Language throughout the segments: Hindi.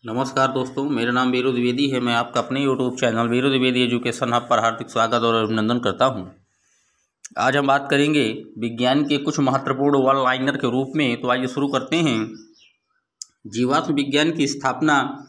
नमस्कार दोस्तों, मेरा नाम वीरू द्विवेदी है। मैं आपका अपने YouTube channel Veeru Dwivedi education hub पर हार्दिक स्वागत और अभिनंदन करता हूं। आज हम बात करेंगे विज्ञान के कुछ महत्वपूर्ण वन लाइनर के रूप में। तो आइए शुरू करते हैं। जीवाश्म विज्ञान की स्थापना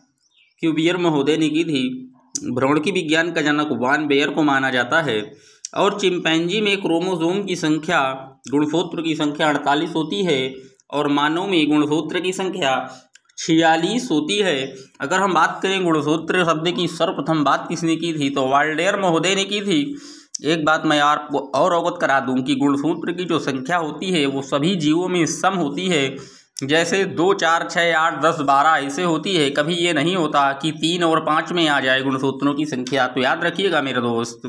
क्यूवियर महोदय ने की थी। भ्रमणकी विज्ञान का जनक वान बेयर को माना जाता है। और चिंपैंजी में क्रोमोसोम की संख्या, गुणसूत्र की संख्या 48 होती है और मानव में गुणसूत्र की संख्या 46 होती है। अगर हम बात करें गुणसूत्र शब्द की, सर्वप्रथम बात किसने की थी तो वाल्डेयर महोदय ने की थी। एक बात मैं आपको और अवगत करा दूं कि गुणसूत्र की जो संख्या होती है वो सभी जीवों में सम होती है। जैसे 2, 4, 6, 8, 10, 12 ऐसे होती है। कभी ये नहीं होता कि 3 और 5 में आ जाए गुणसूत्रों की संख्या। तो याद रखिएगा मेरे दोस्त।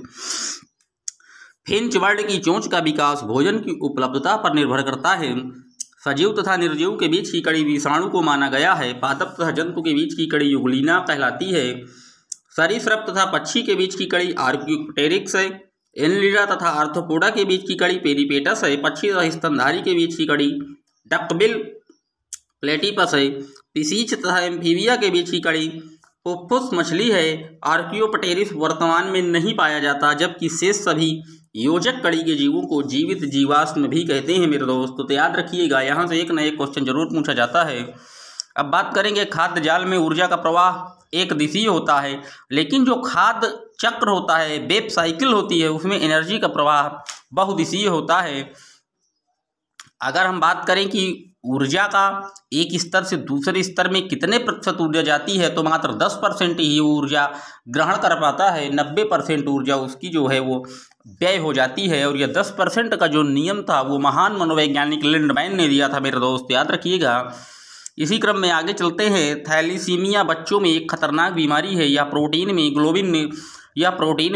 फिंच बर्ड की चोंच का विकास भोजन की उपलब्धता पर निर्भर करता है। सजीव तथा निर्जीव के बीच की कड़ी विषाणु को माना गया है। पादप तथा जंतु के बीच की कड़ी युगलीना कहलाती है। सरीसृप तथा पक्षी के बीच की कड़ी आर्क्योप्टेरिक्स है। एनलिडा तथा आर्थ्रोपोडा के बीच की कड़ी पेरिपेटस है। पक्षी तथा स्तनधारी के बीच की कड़ी डकबिल प्लेटिपस है। पिसीच तथा एम्फीबिया के बीच की कड़ी पुप्पुस मछली है। आर्कियोप्टेरिस वर्तमान में नहीं पाया जाता, जबकि शेष सभी योजक कड़ी के जीवों को जीवित जीवाश्म भी कहते हैं मेरे दोस्तों। तो याद रखिएगा, यहाँ से एक न एक क्वेश्चन जरूर पूछा जाता है। अब बात करेंगे खाद्य जाल में ऊर्जा का प्रवाह एक दिशीय होता है, लेकिन जो खाद्य चक्र होता है, वेब साइकिल होती है, उसमें एनर्जी का प्रवाह बहुदिशीय होता है। अगर हम बात करें कि ऊर्जा का एक स्तर से दूसरे स्तर में कितने प्रतिशत ऊर्जा जाती है, तो मात्र 10% ही ऊर्जा ग्रहण कर पाता है। 90% ऊर्जा उसकी जो है वो व्यय हो जाती है। और यह 10% का जो नियम था वो महान मनोवैज्ञानिक लिंडमैन ने दिया था मेरे दोस्त, याद रखिएगा। इसी क्रम में आगे चलते हैं। थैलीसीमिया बच्चों में एक खतरनाक बीमारी है। यह प्रोटीन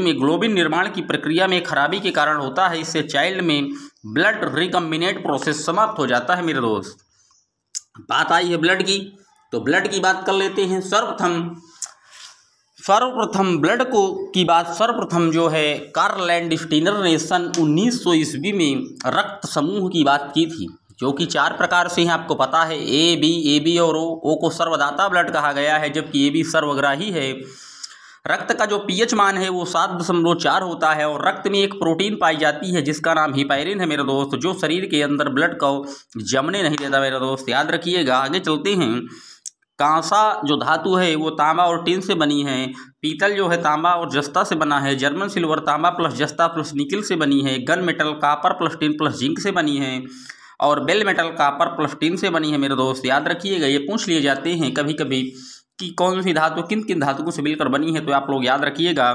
में ग्लोबिन निर्माण की प्रक्रिया में खराबी के कारण होता है। इससे चाइल्ड में ब्लड रिकम्बिनेट प्रोसेस समाप्त हो जाता है मेरे दोस्त। बात आई है ब्लड की, तो ब्लड की बात कर लेते हैं। सर्वप्रथम जो है कार्ल लैंडस्टीनर ने सन 1900 ईस्वी में रक्त समूह की बात की थी, जो कि 4 प्रकार से हैं, आपको पता है। ए बी और ओ को सर्वदाता ब्लड कहा गया है, जबकि ए बी सर्वग्राही है। रक्त का जो पीएच मान है वो 7.4 होता है। और रक्त में एक प्रोटीन पाई जाती है जिसका नाम हिपैरिन है मेरे दोस्त, जो शरीर के अंदर ब्लड को जमने नहीं देता मेरे दोस्त, याद रखिएगा। आगे चलते हैं। कांसा जो धातु है वो तांबा और टिन से बनी है। पीतल जो है तांबा और जस्ता से बना है। जर्मन सिल्वर तांबा प्लस जस्ता प्लस निकिल से बनी है। Gun metal copper plus tin plus zinc से बनी है। और bell metal copper plus tin से बनी है मेरे दोस्त, याद रखिएगा। ये पूछ लिए जाते हैं कभी कभी कि कौन सी धातु किन किन धातुओं से मिलकर बनी है, तो आप लोग याद रखिएगा।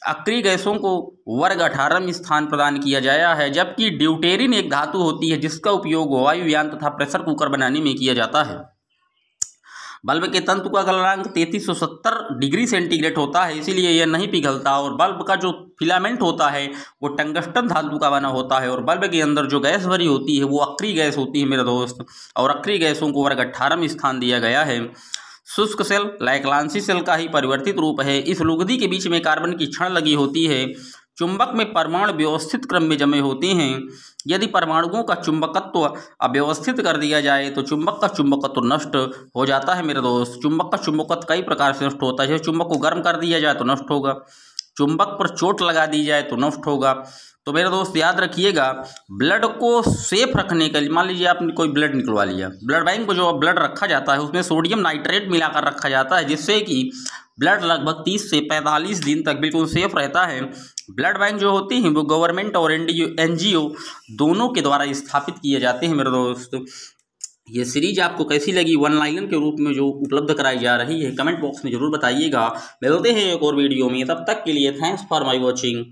अक्रिय गैसों को वर्ग 18वें स्थान प्रदान किया गया है, जबकि ड्यूटेरिन एक धातु होती है जिसका उपयोग वायुयान तथा प्रेशर कुकर बनाने में किया जाता है। बल्ब के तंतु का गलनांक 3370 डिग्री सेंटीग्रेड होता है, इसीलिए यह नहीं पिघलता। और बल्ब का जो फिलामेंट होता है वो टंगस्टन धातु का बना होता है। और बल्ब के अंदर जो गैस भरी होती है वो अक्रिय गैस होती है मेरे दोस्त। और अक्रिय गैसों को वर्ग 18वें स्थान दिया गया है। शुष्क सेल लाइक्लांसी सेल का ही परिवर्तित रूप है। इस लुगदी के बीच में कार्बन की छड़ लगी होती है। चुंबक में परमाणु व्यवस्थित क्रम में जमे होते हैं। यदि परमाणुओं का चुंबकत्व अव्यवस्थित कर दिया जाए तो चुंबक का चुंबकत्व नष्ट हो जाता है मेरे दोस्त। चुंबक का चुंबकत्व कई प्रकार से नष्ट होता है। जैसे चुंबक को गर्म कर दिया जाए तो नष्ट होगा, चुंबक पर चोट लगा दी जाए तो नष्ट होगा। तो मेरे दोस्त याद रखिएगा, ब्लड को सेफ रखने के लिए, मान लीजिए आपने कोई ब्लड निकलवा लिया, ब्लड बैंक में जो ब्लड रखा जाता है उसमें सोडियम नाइट्रेट मिलाकर रखा जाता है, जिससे कि ब्लड लगभग 30 से 45 दिन तक बिल्कुल सेफ रहता है। ब्लड बैंक जो होती हैं वो गवर्नमेंट और एनजीओ दोनों के द्वारा स्थापित किए जाते हैं मेरे दोस्त। ये सीरीज आपको कैसी लगी वन लाइनर के रूप में जो उपलब्ध कराई जा रही है, कमेंट बॉक्स में जरूर बताइएगा। मिलते हैं एक और वीडियो में, तब तक के लिए थैंक्स फॉर माय वॉचिंग।